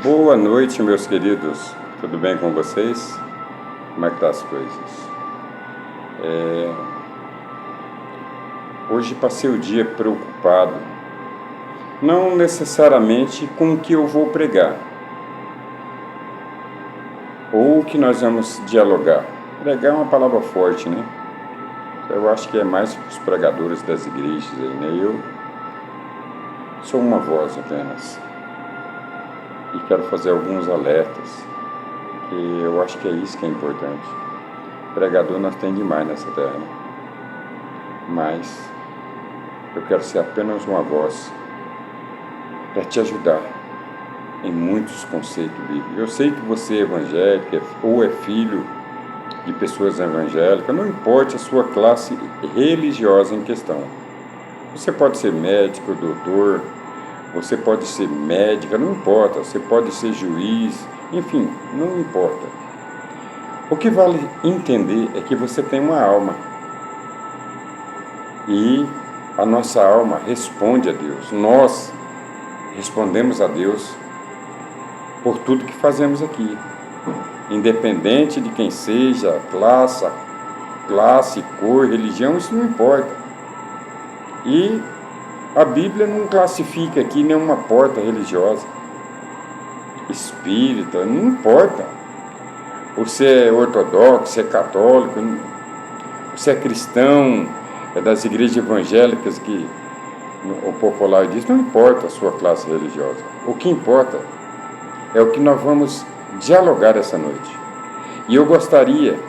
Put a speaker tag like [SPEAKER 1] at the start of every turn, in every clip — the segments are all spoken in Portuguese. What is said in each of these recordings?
[SPEAKER 1] Boa noite, meus queridos. Tudo bem com vocês? Como é que tá as coisas? Hoje passei o dia preocupado, não necessariamente com o que eu vou pregar ou o que nós vamos dialogar. Pregar é uma palavra forte, né? Eu acho que é mais para os pregadores das igrejas aí, né? Eu sou uma voz apenas e quero fazer alguns alertas, que eu acho que é isso que é importante. Pregador nós tem demais nessa terra, né? Mas eu quero ser apenas uma voz para te ajudar em muitos conceitos bíblicos. Eu sei que você é evangélico ou é filho de pessoas evangélicas, não importa a sua classe religiosa em questão. Você pode ser médico, doutor, você pode ser médica, não importa, você pode ser juiz, enfim, não importa. O que vale entender é que você tem uma alma. E a nossa alma responde a Deus. Nós respondemos a Deus por tudo que fazemos aqui. Independente de quem seja, classe, cor, religião, isso não importa. E a Bíblia não classifica aqui nenhuma porta religiosa, espírita, não importa. Você é ortodoxo, você é católico, você é cristão, é das igrejas evangélicas que o popular diz, não importa a sua classe religiosa. O que importa é o que nós vamos dialogar essa noite. E eu gostaria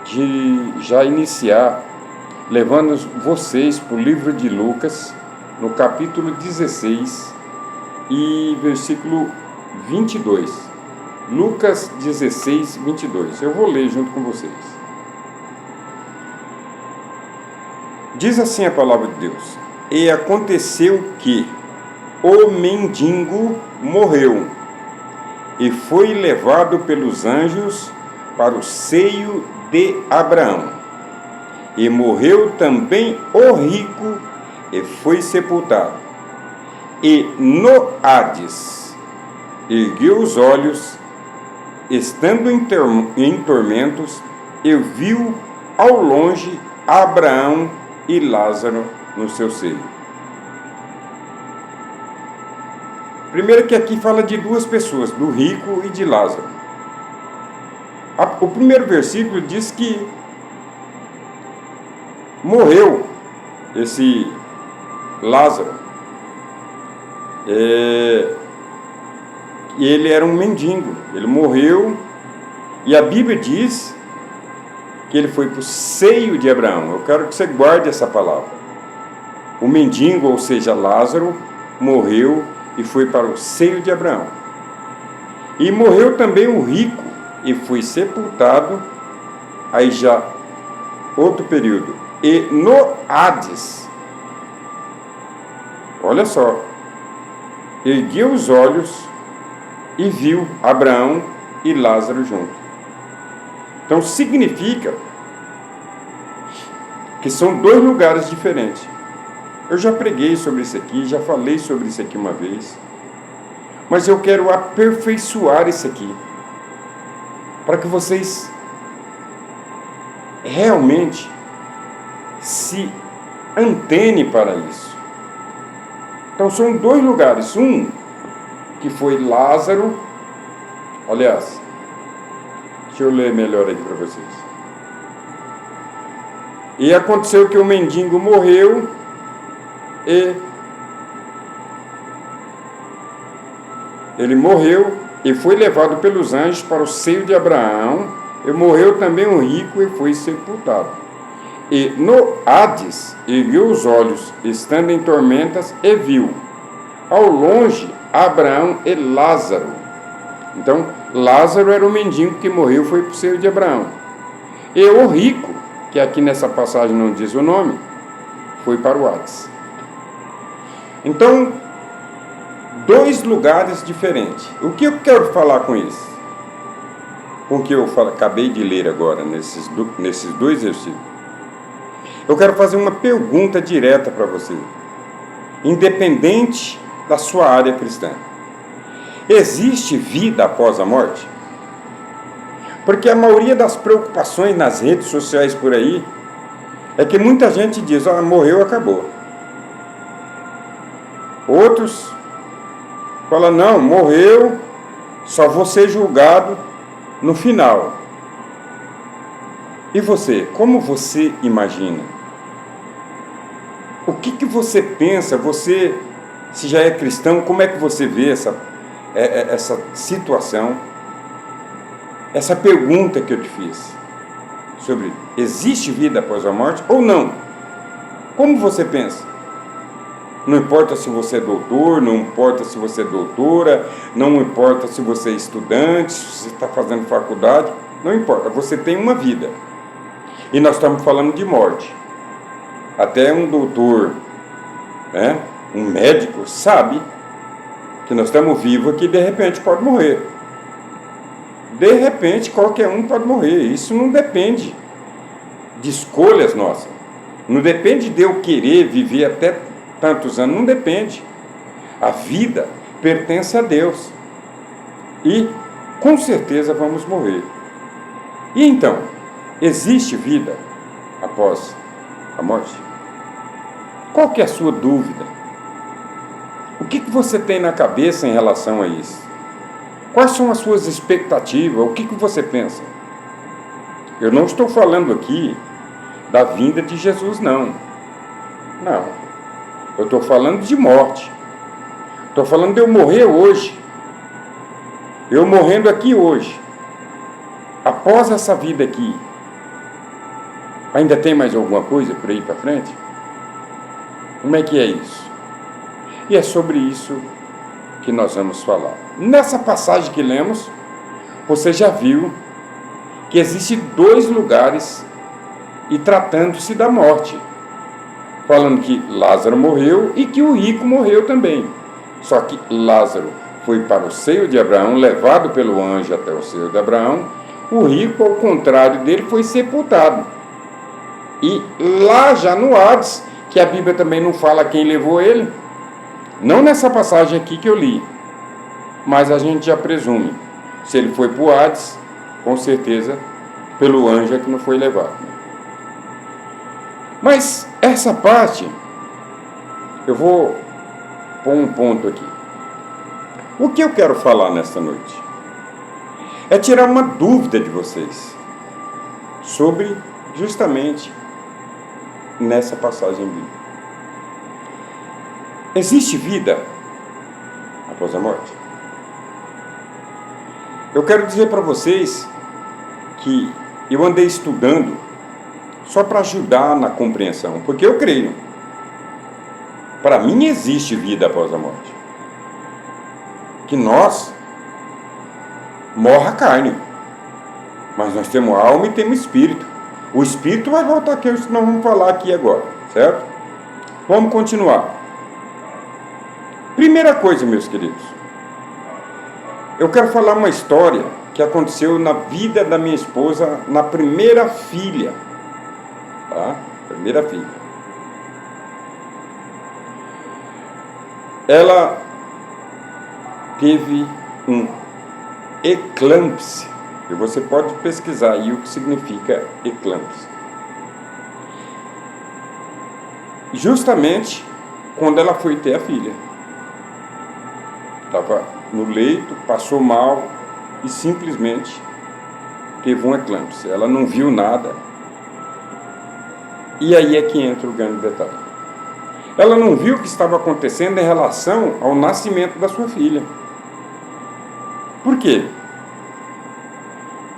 [SPEAKER 1] de já iniciar levando vocês para o livro de Lucas, no capítulo 16 e versículo 22. Lucas 16, 22. Eu vou ler junto com vocês. Diz assim a palavra de Deus: E aconteceu que o mendigo morreu e foi levado pelos anjos para o seio de Abraão. E morreu também o rico e foi sepultado. E no Hades ergueu os olhos, estando em tormentos, e viu ao longe Abraão e Lázaro no seu seio. Primeiro que aqui fala de duas pessoas, do rico e de Lázaro. O primeiro versículo diz que morreu esse Lázaro. E ele era um mendigo. Ele morreu e a Bíblia diz que ele foi para o seio de Abraão. Eu quero que você guarde essa palavra. O mendigo, ou seja, Lázaro, morreu e foi para o seio de Abraão. E morreu também o rico e foi sepultado. Aí já outro período. E no Hades, olha só, ergueu os olhos e viu Abraão e Lázaro juntos. Então significa que são dois lugares diferentes. Eu já preguei sobre isso aqui, já falei sobre isso aqui uma vez, mas eu quero aperfeiçoar isso aqui, para que vocês realmente se antenem para isso. Então são dois lugares, um que foi Lázaro, aliás, deixa eu ler melhor aí para vocês. E aconteceu que o mendigo morreu e ele morreu e foi levado pelos anjos para o seio de Abraão, e morreu também o rico e foi sepultado. E no Hades ergueu os olhos, estando em tormentas, e viu ao longe Abraão e Lázaro. Então, Lázaro era o mendigo que morreu, foi para o seio de Abraão. E o rico, que aqui nessa passagem não diz o nome, foi para o Hades. Então, dois lugares diferentes. O que eu quero falar com isso? Com o que eu acabei de ler agora, nesses dois versículos. Eu quero fazer uma pergunta direta para você, independente da sua área cristã. Existe vida após a morte? Porque a maioria das preocupações nas redes sociais por aí é que muita gente diz, morreu, acabou. Outros falam, não, morreu, só vou ser julgado no final. E você, como você imagina? O que você pensa? Você, se já é cristão, como é que você vê essa situação? Essa pergunta que eu te fiz sobre existe vida após a morte ou não? Como você pensa? Não importa se você é doutor, não importa se você é doutora, não importa se você é estudante, se você está fazendo faculdade, não importa, você tem uma vida. E nós estamos falando de morte. Até um doutor, né, um médico, sabe que nós estamos vivos aqui e de repente pode morrer. De repente, qualquer um pode morrer. Isso não depende de escolhas nossas. Não depende de eu querer viver até tantos anos. Não depende. A vida pertence a Deus. E, com certeza, vamos morrer. E então, existe vida após a morte? Qual que é a sua dúvida? O que você tem na cabeça em relação a isso? Quais são as suas expectativas? O que você pensa? Eu não estou falando aqui da vinda de Jesus, não. Não. Eu estou falando de morte. Estou falando de eu morrer hoje. Eu morrendo aqui hoje. Após essa vida aqui, ainda tem mais alguma coisa por aí para frente? Como é que é isso? E é sobre isso que nós vamos falar. Nessa passagem que lemos, você já viu que existem 2 lugares e tratando-se da morte. Falando que Lázaro morreu e que o rico morreu também. Só que Lázaro foi para o seio de Abraão, levado pelo anjo até o seio de Abraão. O rico, ao contrário dele, foi sepultado. E lá já no Hades, que a Bíblia também não fala quem levou ele, não nessa passagem aqui que eu li, mas a gente já presume. Se ele foi para o Hades, com certeza, pelo anjo é que não foi levado. Mas essa parte, eu vou pôr um ponto aqui. O que eu quero falar nesta noite? É tirar uma dúvida de vocês sobre justamente nessa passagem bíblica. Existe vida após a morte? Eu quero dizer para vocês que eu andei estudando só para ajudar na compreensão, porque eu creio. Para mim existe vida após a morte. Que nós morre a carne, mas nós temos alma e temos espírito. O espírito vai voltar aqui, nós vamos falar aqui agora, certo? Vamos continuar. Primeira coisa, meus queridos, eu quero falar uma história que aconteceu na vida da minha esposa, na primeira filha, tá? Primeira filha. Ela teve um eclâmpsia, e você pode pesquisar aí o que significa eclâmpsia. Justamente quando ela foi ter a filha. Estava no leito, passou mal e simplesmente teve uma eclâmpsia. Ela não viu nada. E aí é que entra o grande detalhe. Ela não viu o que estava acontecendo em relação ao nascimento da sua filha. Por quê?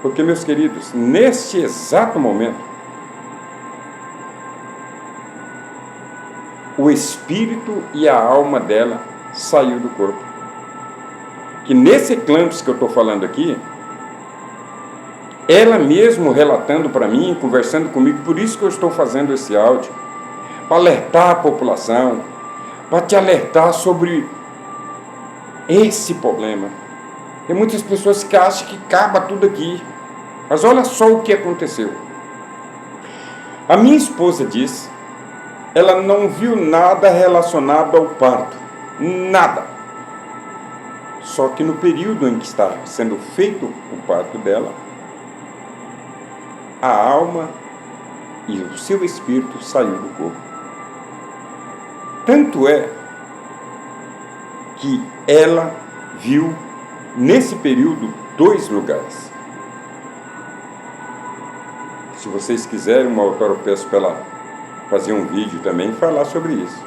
[SPEAKER 1] Porque, meus queridos, neste exato momento, o espírito e a alma dela saiu do corpo. Que nesse eclâmpsia que eu estou falando aqui, ela mesmo relatando para mim, conversando comigo, por isso que eu estou fazendo esse áudio, para alertar a população, para te alertar sobre esse problema. Tem muitas pessoas que acham que acaba tudo aqui, mas olha só o que aconteceu. A minha esposa disse, ela não viu nada relacionado ao parto, nada. Só que no período em que está sendo feito o parto dela, a alma e o seu espírito saiu do corpo. Tanto é que ela viu, nesse período, 2 lugares. Se vocês quiserem, uma autora, eu peço para ela fazer um vídeo também e falar sobre isso.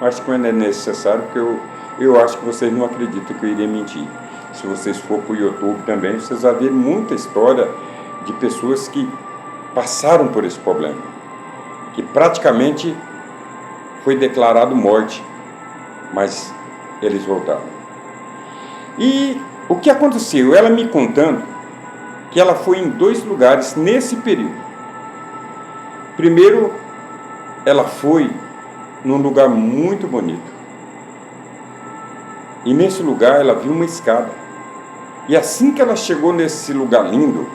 [SPEAKER 1] Acho que não é necessário, porque eu acho que vocês não acreditam que eu iria mentir. Se vocês for para o YouTube também, vocês vão ver muita história de pessoas que passaram por esse problema, que praticamente foi declarado morte, mas eles voltaram. E o que aconteceu? Ela me contando que ela foi em 2 lugares nesse período. Primeiro, ela foi num lugar muito bonito. E nesse lugar ela viu uma escada. E assim que ela chegou nesse lugar lindo,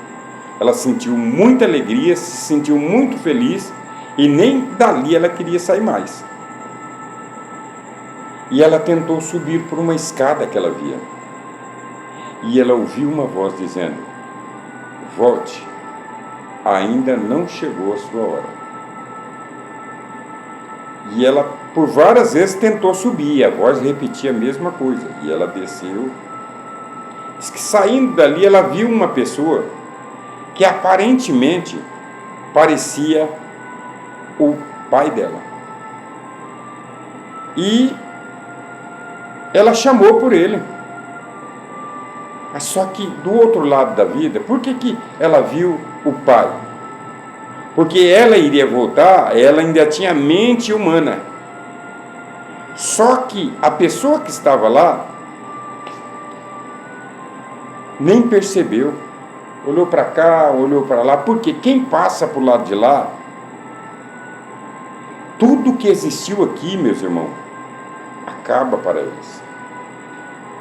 [SPEAKER 1] ela sentiu muita alegria, se sentiu muito feliz, e nem dali ela queria sair mais. E ela tentou subir por uma escada que ela via. E ela ouviu uma voz dizendo: volte, ainda não chegou a sua hora. E ela, por várias vezes, tentou subir, a voz repetia a mesma coisa. E ela desceu. Diz que saindo dali, ela viu uma pessoa que aparentemente parecia o pai dela. E ela chamou por ele. Mas só que do outro lado da vida, por que ela viu o pai? Porque ela iria voltar, ela ainda tinha mente humana. Só que a pessoa que estava lá nem percebeu. Olhou para cá, olhou para lá, porque quem passa para o lado de lá, tudo que existiu aqui, meus irmãos, acaba para eles.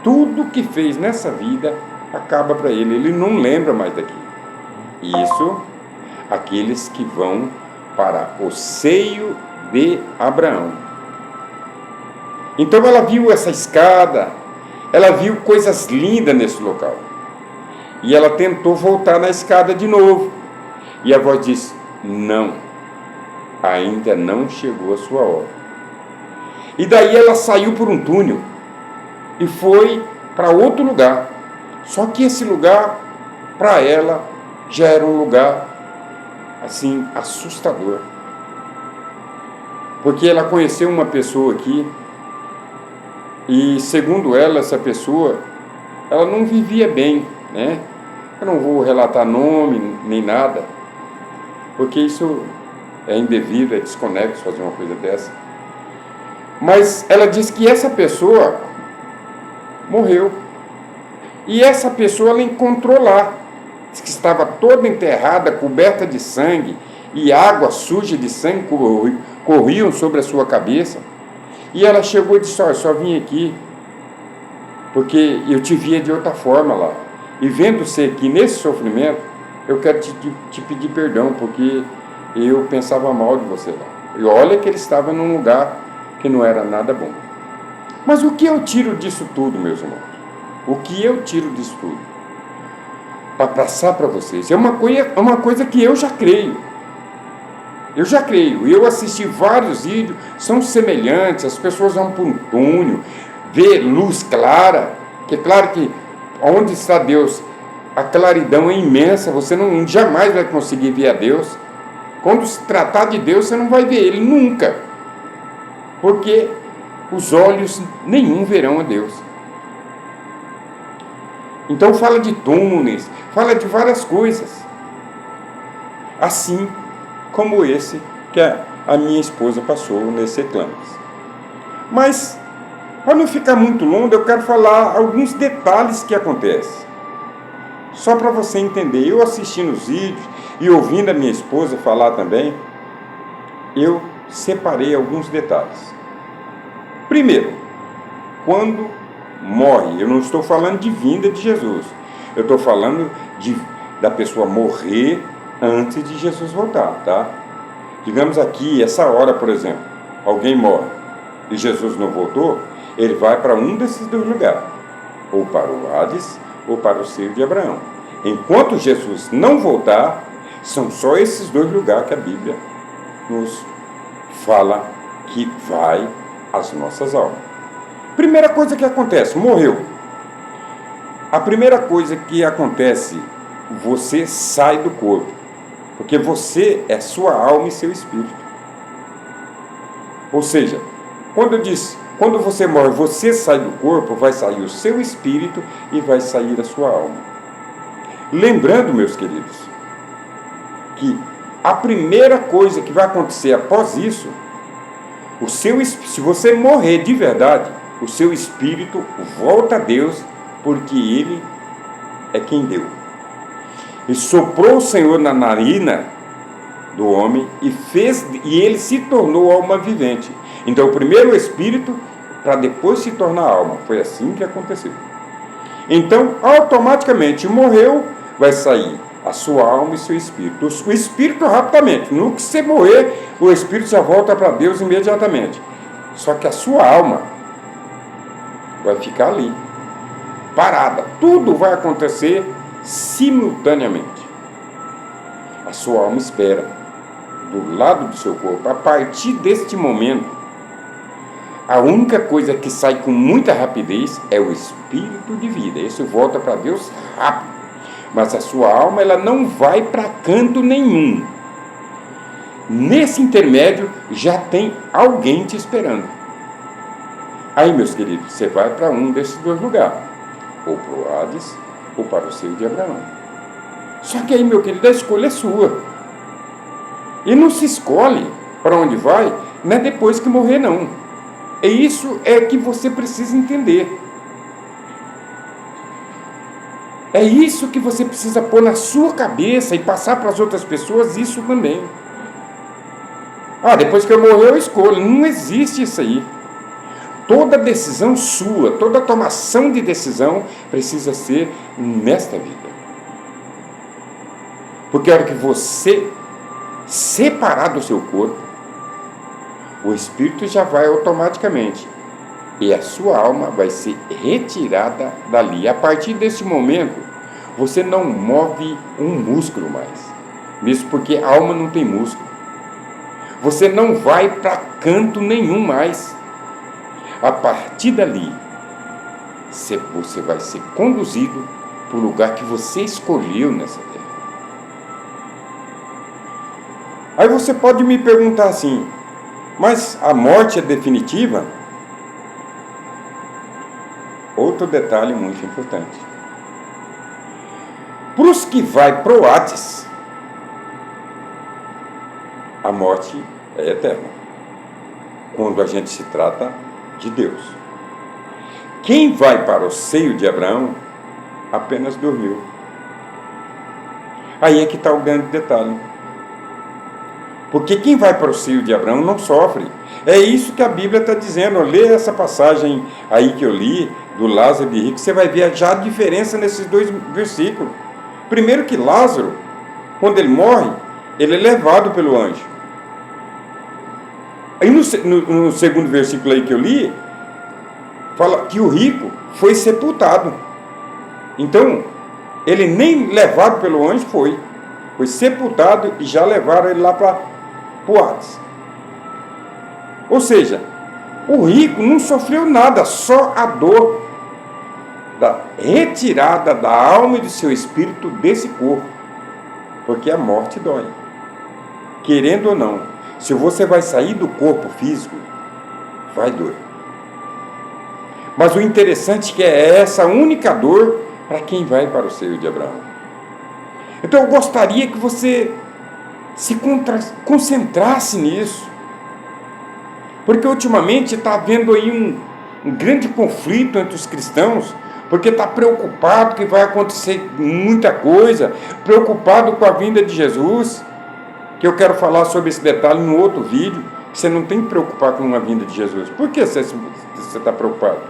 [SPEAKER 1] Tudo que fez nessa vida acaba para ele. Ele não lembra mais daqui. Isso, aqueles que vão para o seio de Abraão. Então ela viu essa escada, ela viu coisas lindas nesse local. E ela tentou voltar na escada de novo. E a voz disse: não, ainda não chegou a sua hora. E daí ela saiu por um túnel e foi para outro lugar. Só que esse lugar, para ela, já era um lugar, assim, assustador. Porque ela conheceu uma pessoa aqui e, segundo ela, essa pessoa, ela não vivia bem, né? Eu não vou relatar nome nem nada, porque isso é indevido, é desconexo fazer uma coisa dessa. Mas ela disse que essa pessoa morreu. E essa pessoa ela encontrou lá. Diz que estava toda enterrada, coberta de sangue, e água suja de sangue corriam sobre a sua cabeça. E ela chegou e disse: olha, só vim aqui porque eu te via de outra forma lá. E vendo você aqui nesse sofrimento, eu quero te pedir perdão, porque eu pensava mal de você lá. E olha que ele estava num lugar que não era nada bom. Mas o que eu tiro disso tudo, meus irmãos? O que eu tiro disso tudo? Para passar para vocês. É uma coisa que eu já creio. Eu já creio. Eu assisti vários vídeos, são semelhantes, as pessoas vão para um túnel, vê luz clara, que é claro que onde está Deus, a claridão é imensa, você jamais vai conseguir ver a Deus. Quando se tratar de Deus, você não vai ver Ele nunca. Porque os olhos nenhum verão a Deus. Então fala de túneis, fala de várias coisas. Assim como esse que a minha esposa passou nesse eclâmpsia. Mas, para não ficar muito longo, eu quero falar alguns detalhes que acontecem. Só para você entender, eu assistindo os vídeos e ouvindo a minha esposa falar também, eu separei alguns detalhes. Primeiro, quando morre, eu não estou falando de vinda de Jesus, eu estou falando da pessoa morrer antes de Jesus voltar, tá? Digamos aqui, essa hora, por exemplo, alguém morre e Jesus não voltou, ele vai para um desses 2 lugares. ou para o Hades, ou para o seio de Abraão. Enquanto Jesus não voltar, são só esses dois lugares que a Bíblia nos fala que vai as nossas almas. Primeira coisa que acontece, morreu. A primeira coisa que acontece, você sai do corpo, porque você é sua alma e seu espírito. Ou seja, quando você morre, você sai do corpo, vai sair o seu espírito e vai sair a sua alma. Lembrando, meus queridos, que a primeira coisa que vai acontecer após isso, se você morrer de verdade, o seu espírito volta a Deus, porque Ele é quem deu. E soprou o Senhor na narina do homem e ele se tornou alma vivente. Então, primeiro o espírito, para depois se tornar alma. Foi assim que aconteceu. Então, automaticamente, morreu, vai sair a sua alma e seu espírito. O espírito rapidamente. No que você morrer, o espírito já volta para Deus imediatamente. Só que a sua alma vai ficar ali, parada. Tudo vai acontecer simultaneamente. A sua alma espera do lado do seu corpo. A partir deste momento, a única coisa que sai com muita rapidez é o espírito de vida. Isso volta para Deus rápido. Mas a sua alma, ela não vai para canto nenhum. Nesse intermédio, já tem alguém te esperando. Aí, meus queridos, você vai para um desses dois lugares. Ou para o Hades, ou para o seio de Abraão. Só que aí, meu querido, a escolha é sua. E não se escolhe para onde vai, não é depois que morrer, não. É isso que você precisa entender. É isso que você precisa pôr na sua cabeça e passar para as outras pessoas isso também. Depois que eu morrer eu escolho. Não existe isso aí. Toda decisão sua, toda tomação de decisão precisa ser nesta vida. Porque a hora que você separar do seu corpo, o espírito já vai automaticamente e a sua alma vai ser retirada dali. A partir desse momento, você não move um músculo mais, mesmo porque a alma não tem músculo. Você não vai para canto nenhum mais. A partir dali, você vai ser conduzido para o lugar que você escolheu nessa terra. Aí você pode me perguntar assim, mas a morte é definitiva? Outro detalhe muito importante. Para os que vai para o Hades, a morte é eterna, quando a gente se trata de Deus. Quem vai para o seio de Abraão apenas dormiu. Aí é que está o grande detalhe. Porque quem vai para o seio de Abraão não sofre. É isso que a Bíblia está dizendo. Lê essa passagem aí que eu li, do Lázaro e rico, você vai ver já a diferença nesses dois versículos. Primeiro que Lázaro, quando ele morre, ele é levado pelo anjo. Aí no segundo versículo aí que eu li, fala que o rico foi sepultado. Então, ele nem levado pelo anjo foi sepultado e já levaram ele lá para o Hades. Ou seja, o rico não sofreu nada, só a dor da retirada da alma e do seu espírito desse corpo, porque a morte dói. Querendo ou não, se você vai sair do corpo físico, vai doer. Mas o interessante é que é essa única dor para quem vai para o seio de Abraão. Então eu gostaria que você se concentrasse nisso. Porque ultimamente está havendo aí um grande conflito entre os cristãos, porque está preocupado que vai acontecer muita coisa, preocupado com a vinda de Jesus, que eu quero falar sobre esse detalhe em outro vídeo. Você não tem que preocupar com a vinda de Jesus. Por que você está preocupado?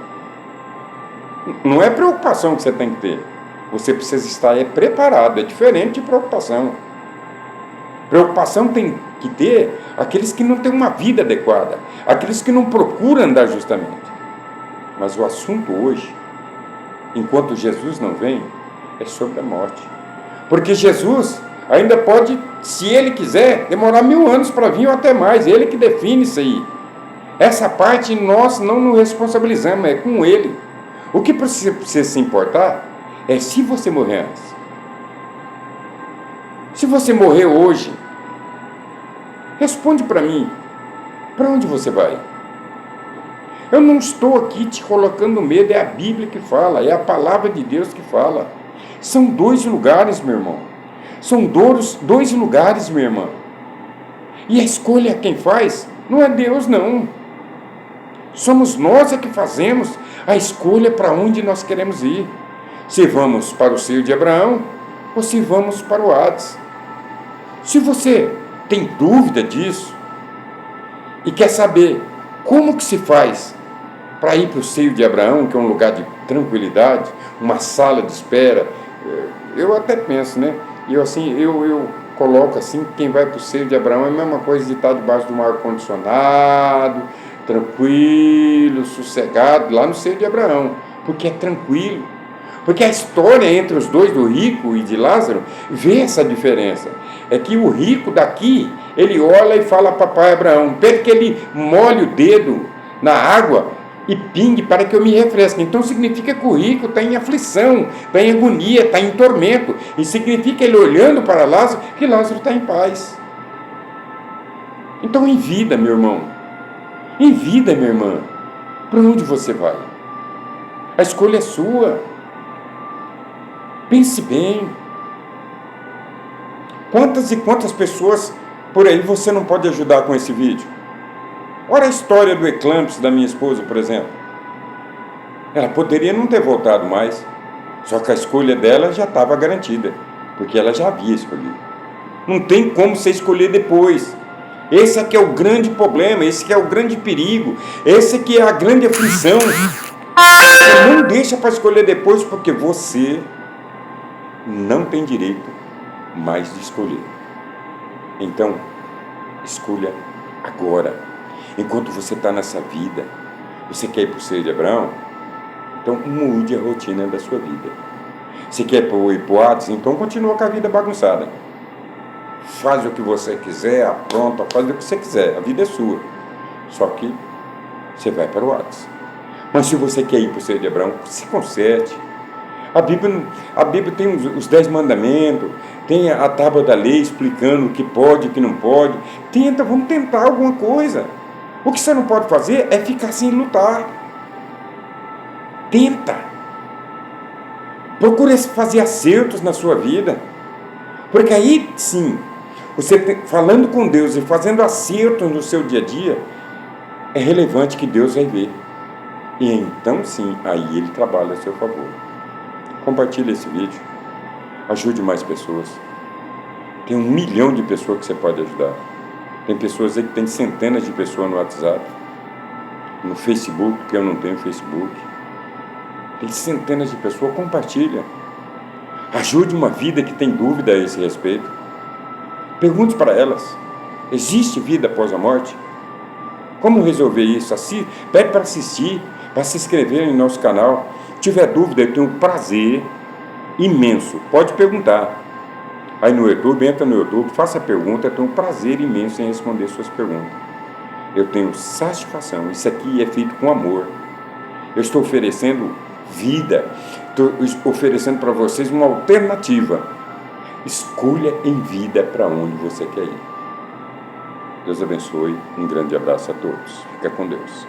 [SPEAKER 1] Não é preocupação que você tem que ter. Você precisa estar preparado. É diferente de preocupação. Preocupação tem que ter aqueles que não têm uma vida adequada, aqueles que não procuram andar justamente. Mas o assunto hoje enquanto Jesus não vem, é sobre a morte. Porque Jesus ainda pode, se ele quiser, demorar 1000 anos para vir ou até mais. Ele que define isso aí. Essa parte nós não nos responsabilizamos, é com ele. O que precisa se importar é se você morrer antes. Se você morrer hoje, responde para mim, para onde você vai? Eu não estou aqui te colocando medo, é a Bíblia que fala, é a palavra de Deus que fala. São 2 lugares, meu irmão. São 2 lugares, minha irmã. E a escolha quem faz não é Deus, não. Somos nós que fazemos a escolha para onde nós queremos ir. Se vamos para o seio de Abraão ou se vamos para o Hades. Se você tem dúvida disso e quer saber como que se faz para ir para o seio de Abraão, que é um lugar de tranquilidade, uma sala de espera, eu até penso, né? Eu coloco assim, quem vai para o seio de Abraão é a mesma coisa de estar debaixo de um ar-condicionado, tranquilo, sossegado, lá no seio de Abraão, porque é tranquilo. Porque a história entre os dois, do rico e de Lázaro, vê essa diferença. É que o rico daqui, ele olha e fala a papai Abraão, pede que ele molhe o dedo na água e pingue para que eu me refresque. Então significa que o rico está em aflição, está em agonia, está em tormento. E significa ele olhando para Lázaro, que Lázaro está em paz. Então em vida, meu irmão, em vida, minha irmã, para onde você vai? A escolha é sua. Pense bem. Quantas e quantas pessoas por aí você não pode ajudar com esse vídeo? Olha a história do eclâmpsia da minha esposa, por exemplo. Ela poderia não ter voltado mais, só que a escolha dela já estava garantida, porque ela já havia escolhido. Não tem como você escolher depois. Esse aqui é o grande problema, esse aqui é o grande perigo, esse aqui é a grande aflição. Você não deixa para escolher depois, porque você não tem direito mais de escolher. Então, escolha agora. Enquanto você está nessa vida, você quer ir para o seio de Abraão? Então mude a rotina da sua vida. Você quer ir para o Hades? Então continua com a vida bagunçada. Faz o que você quiser, apronta, faz o que você quiser. A vida é sua. Só que você vai para o Hades. Mas se você quer ir para o seio de Abraão, se conserte. A Bíblia tem os 10 mandamentos, tem a tábua da lei explicando o que pode e o que não pode. Vamos tentar alguma coisa. O que você não pode fazer é ficar sem lutar. Tenta. Procure fazer acertos na sua vida. Porque aí, sim, você falando com Deus e fazendo acertos no seu dia a dia, é relevante que Deus vai ver. E então, sim, aí Ele trabalha a seu favor. Compartilhe esse vídeo. Ajude mais pessoas. Tem 1 milhão de pessoas que você pode ajudar. Tem pessoas aí que tem centenas de pessoas no WhatsApp, no Facebook, porque eu não tenho Facebook. Tem centenas de pessoas. Compartilha. Ajude uma vida que tem dúvida a esse respeito. Pergunte para elas: existe vida após a morte? Como resolver isso? Pede para assistir, para se inscrever em nosso canal. Se tiver dúvida, eu tenho um prazer imenso. Pode perguntar. Aí no YouTube, entra no YouTube, faça a pergunta, eu tenho um prazer imenso em responder suas perguntas. Eu tenho satisfação. Isso aqui é feito com amor. Eu estou oferecendo vida. Estou oferecendo para vocês uma alternativa. Escolha em vida para onde você quer ir. Deus abençoe. Um grande abraço a todos. Fica com Deus.